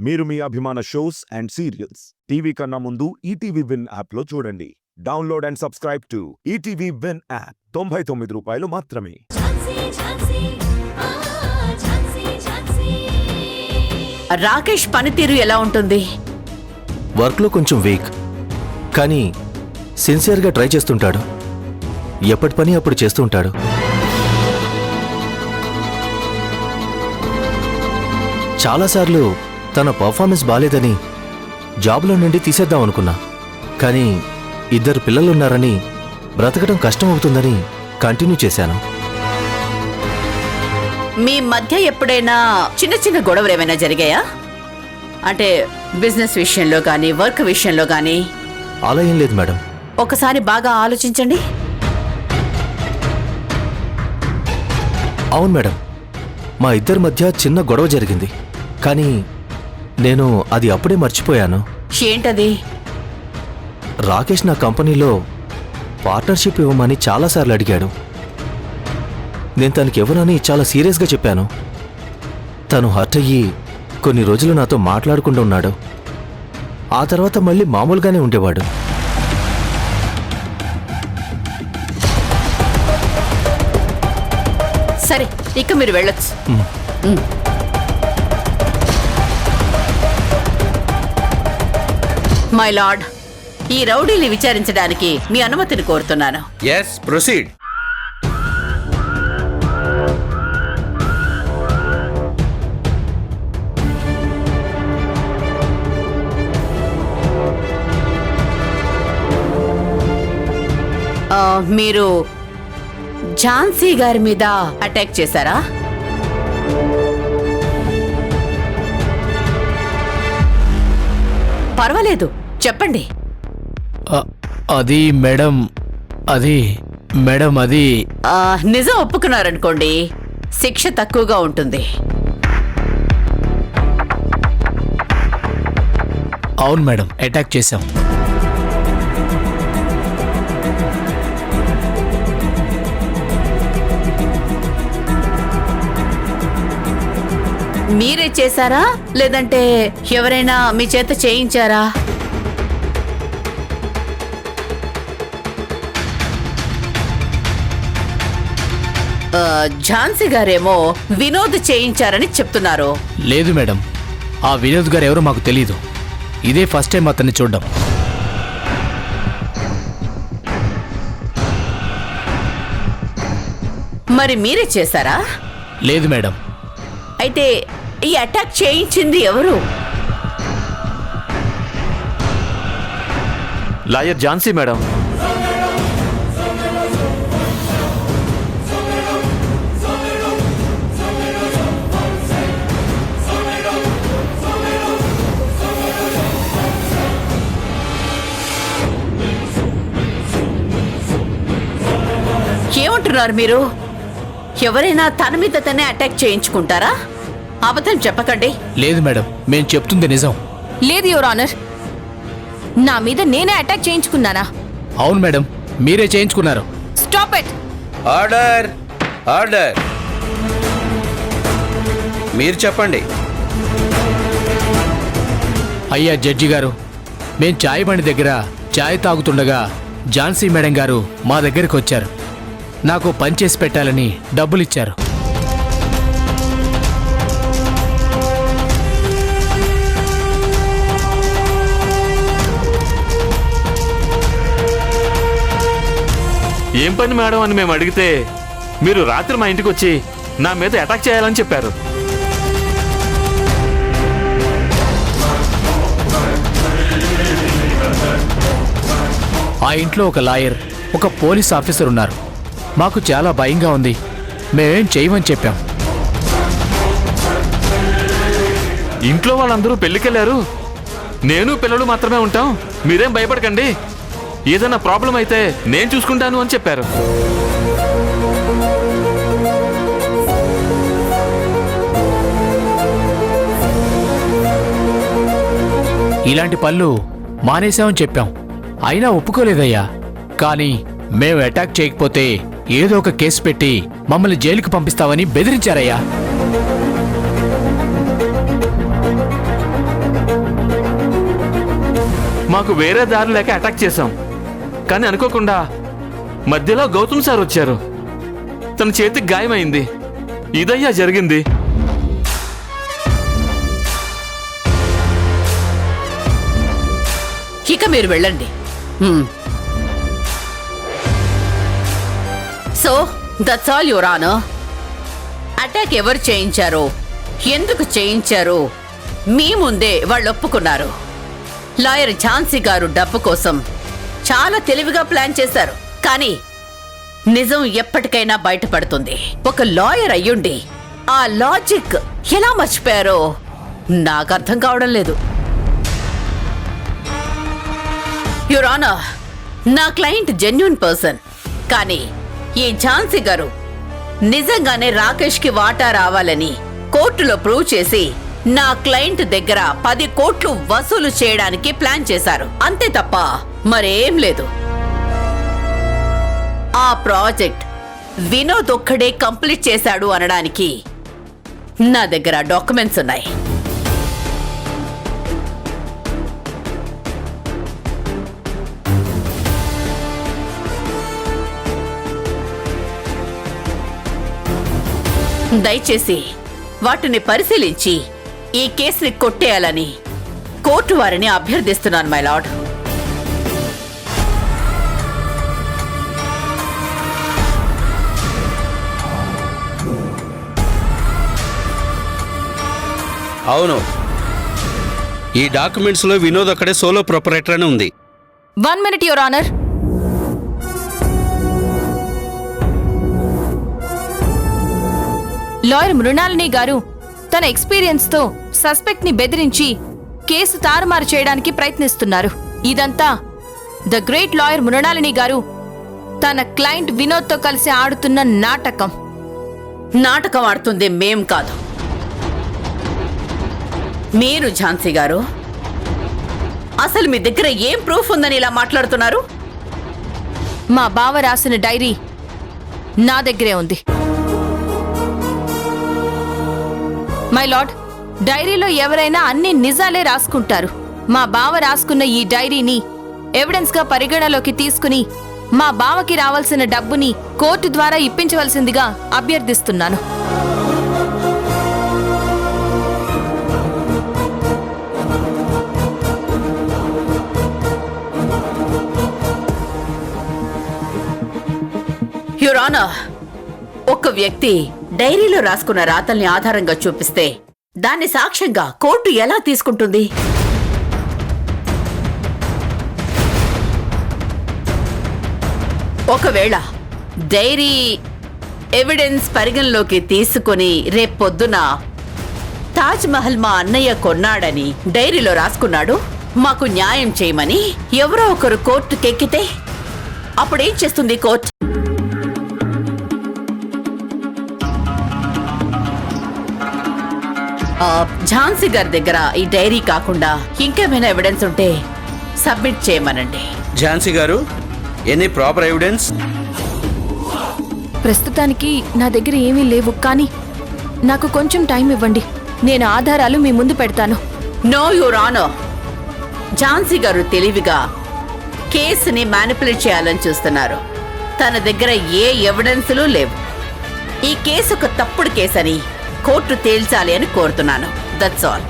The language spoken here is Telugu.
మీరు మీ అభిమాన షోస్ అండ్ సీరియల్స్ టీవీ కన్నా ముందు ఈటీవీ విన్ యాప్లో చూడండి. Download and subscribe to ETV win app. 99 రూపాయలు మాత్రమే. రాకేష్ పనితీరు ఎలా ఉంటుంది? వర్క్లో కొంచెం వీక్, కానీ సిన్సియర్గా ట్రై చేస్తుంటాడు. ఎప్పటి పని అప్పుడు చేస్తూ ఉంటాడు. చాలాసార్లు తన పర్ఫార్మెన్స్ బాలేదని జాబ్లో నుండి తీసేద్దాం అనుకున్నా, కానీ 2 పిల్లలున్నారని బ్రతకడం కష్టం అవుతుందని కంటిన్యూ చేశాను. మీ మధ్య ఎప్పుడైనా చిన్న చిన్న గొడవలు ఏమైనా జరిగాయా? అంటే బిజినెస్ విషయంలో కానీ వర్క్ విషయంలో కానీ? అలా ఏం లేదు మేడం. ఒకసారి బాగా ఆలోచించండి. అవును మేడం, మా ఇద్దరి మధ్య చిన్న గొడవ జరిగింది, కానీ నేను అది అప్పుడే మర్చిపోయాను. ఏంటది? రాకేష్ నా కంపెనీలో పార్ట్నర్షిప్ ఇవ్వమని చాలాసార్లు అడిగాడు. నేను తనకి ఇవ్వనని చాలా సీరియస్గా చెప్పాను. తను హర్ట్ అయ్యి కొన్ని రోజులు నాతో మాట్లాడకుండా ఉన్నాడు. ఆ తర్వాత మళ్ళీ మామూలుగానే ఉండేవాడు. సరే, ఇక మీరు వెళ్ళొచ్చు. మై లార్డ్, ఈ రౌడీని విచారించడానికి మీ అనుమతిని కోరుతున్నాను. yes proceed. మీరు ఝాన్సీ గారి మీద అటాక్ చేశారా? పర్వాలేదు, చెప్పండి. అది మేడం, అది నిజం ఒప్పుకున్నారనుకోండి, శిక్ష తక్కువగా ఉంటుంది. అవును మేడం, అటాక్ చేశాం. మీరే చేశారా, లేదంటే ఎవరైనా మీ చేత చేయించారా? ఝాన్సీ గారేమో వినోద్ చేయించారని చెప్తున్నారు. లేదు మేడం, ఆ వినోద్ గారు ఎవరో మాకు తెలీదు. ఇదే ఫస్ట్ టైం అతన్ని చూడడం. మరి మీరే చేశారా? లేదు మేడం. అయితే ఈ అటాక్ చేయించింది ఎవరు? Lawyer Jhansi madam. ఏమంటున్నారు మీరు? ఎవరైనా తన మీద తనే అటాక్ చేయించుకుంటారా? అబద్ధం చెప్పకండి. లేదు మేడం, మేం చెప్తుంది నిజం. లేదు యువర్ ఆనర్, నా మీద నేనే అటాక్ చేయించుకున్నానా? అవును మేడం, మీరే చేయించుకున్నారు. Stop it. Order order. మీరు చెప్పండి. అయ్యా జడ్జి గారు, మేం చాయ్ బండి దగ్గర చాయ్ తాగుతుండగా ఝాన్సీ మేడం గారు మా దగ్గరికి వచ్చారు. నాకు పని చేసి పెట్టాలని డబ్బులిచ్చారు. ఏం పని మేడం అని మేము అడిగితే మీరు రాత్రి మా ఇంటికి వచ్చి నా మీద అటాక్ చేయాలని చెప్పారు. ఆ ఇంట్లో ఒక లాయర్, ఒక పోలీస్ ఆఫీసర్ ఉన్నారు. మాకు చాలా భయంగా ఉంది. మేమేం చేయమని చెప్పాం. ఇంట్లో వాళ్ళందరూ పెళ్లికెళ్లారు, నేను పిల్లలు మాత్రమే ఉంటాం. మీరేం భయపడకండి, ఏదైనా ప్రాబ్లం అయితే నేను చూసుకుంటాను అని చెప్పారు. ఇలాంటి పనులు మానేశామని చెప్పాం, అయినా ఒప్పుకోలేదయ్యా. కానీ మేము అటాక్ చేయకపోతే ఏదో ఒక కేసు పెట్టి మమ్మల్ని జైలుకి పంపిస్తామని బెదిరించారయ్యా. మాకు వేరే దారి లేక అటాక్ చేశాం. కానీ అనుకోకుండా మధ్యలో గౌతమ్ సార్ వచ్చారు. తన చేతికి గాయమైంది. ఇదయ్యా జరిగింది. ఇక మీరు వెళ్ళండి. So that's all your honour. Attack ఎవరు చేయించారో, ఎందుకు చేయించారో మీ ముందే వాళ్ళు ఒప్పుకున్నారు. లాయర్ ఝాన్సీ గారు డబ్బు కోసం చాలా తెలివిగా ప్లాన్ చేశారు. కానీ నిజం ఎప్పటికైనా బయటపడుతుంది. ఒక లాయర్ అయ్యుండి ఆ లాజిక్ ఎలా మర్చిపోయారో నాకు అర్థం కావడం లేదు. యువర్ ఆనర్, నా క్లయింట్ జెన్యూన్ పర్సన్. కానీ ఈ ఝాన్సీ గారు నిజంగానే రాకేష్కి వాటా రావాలని కోర్టులో ప్రూవ్ చేసి నా క్లయింట్ దగ్గర 10 కోట్లు వసూలు చేయడానికి ప్లాన్ చేశారు. అంతే తప్ప మరేం లేదు. ఆ ప్రాజెక్ట్ వినోద్ ఒక్కడే కంప్లీట్ చేశాడు అనడానికి నా దగ్గర డాక్యుమెంట్స్ ఉన్నాయి. దయచేసి వాటిని పరిశీలించి ఈ కేసుని కొట్టేయాలని కోర్టు వారిని అభ్యర్థిస్తున్నాను మై లార్డ్. అవును, ఈ డాక్యుమెంట్స్లో వినోద్ అక్కడే సోలో ప్రొపరేటర్ అని ఉంది. 1 minute, your honour. Lawyer Mrinalini గారు తన ఎక్స్పీరియన్స్తో సస్పెక్ట్ ని బెదిరించి కేసు తారుమారు చేయడానికి ప్రయత్నిస్తున్నారు. ఇదంతా ద గ్రేట్ లాయర్ మృణాలిని గారు తన క్లయింట్ వినోద్తో కలిసి ఆడుతున్న నాటకం. నాటకం ఆడుతుంది మేం కాదు, మీరు. ఝాన్సీ గారు, అసలు మీ దగ్గర ఏం ప్రూఫ్ ఉందని ఇలా మాట్లాడుతున్నారు? మా బావ రాసిన డైరీ నా దగ్గరే ఉంది. మై లార్డ్, డైరీలో ఎవరైనా అన్ని నిజాలే రాసుకుంటారు. మా బావ రాసుకున్న ఈ డైరీని ఎవిడెన్స్గా పరిగణలోకి తీసుకుని మా బావకి రావాల్సిన డబ్బుని కోర్టు ద్వారా ఇప్పించవలసిందిగా అభ్యర్థిస్తున్నాను. యువర్ ఆనర్, ఒక వ్యక్తి డైరీలో రాసుకున్న రాతల్ని ఆధారంగా చూపిస్తే దాన్ని సాక్ష్యంగా కోర్టు ఎలా తీసుకుంటుంది? ఒకవేళ డైరీ ఎవిడెన్స్ పరిగణలోకి తీసుకుని రేపొద్దున తాజ్ మహల్ మా అన్నయ్య కొన్నాడని డైరీలో రాసుకున్నాడు, మాకు న్యాయం చేయమని ఎవరో ఒకరు కోర్టుకెక్కితే అప్పుడేం చేస్తుంది కోర్టు? ఝాన్సీ గారి దగ్గర ఈ డైరీ కాకుండా ఇంకేమైనా ఎవిడెన్స్ ఉంటే సబ్మిట్ చేయమనండి. ఝాన్సీ గారు, ఎనీ ప్రాపర్ ఎవిడెన్స్? ప్రస్తుతానికి నా దగ్గర ఏమీ లేవు, కానీ నాకు కొంచెం టైం ఇవ్వండి. నేను ఆధారాలు మీ ముందు పెడతాను. నో యువర్ ఆనర్, ఝాన్సీ గారు తెలివిగా కేసుని మ్యానిపులేట్ చేయాలని చూస్తున్నారు. తన దగ్గర ఏ ఎవిడెన్స్లు లేవు. ఈ కేసు ఒక తప్పుడు కేసని కోర్టు తేల్చాలి అని కోరుతున్నాను. That's all.